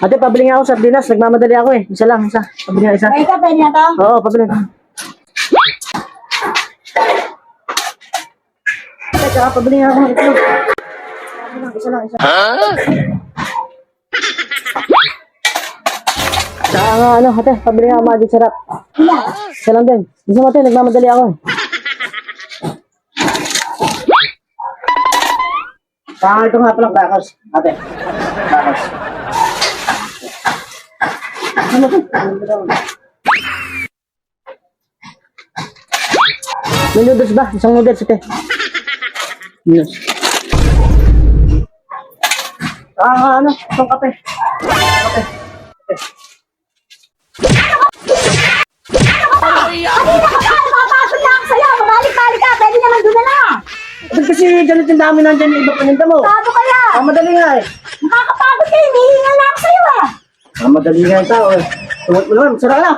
Ate, pabili nga ako sardinas. Nagmamadali ako eh. Isa lang, isa. Pabili nga isa. Ay, ka, pwede na to? Oo, pabili ka. Ate, tsaka pabili nga ako. Isa lang, isa. Tsaka nga ano, ate, pabili nga ako magic sarap. Isa lang din. Isa mo ate, nagmamadali ako eh. Tsaka ito nga palang crackers. Ate, crackers. Ano to? May noodles ba? Isang noodles ate. Yes. Ano? Itong kape. Kape. Papasok na ako sa'yo. Mabalik-balik ka. Pwede naman doon na lang. Ba't kasi ganit yung dami nandyan yung iba paninda mo? Paano kaya? Madali nga eh. Nakakapagod kayo. Hinihingal na ako sa'yo ah. Madali nga yung tao eh. Tumot mo naman, magsara ka na.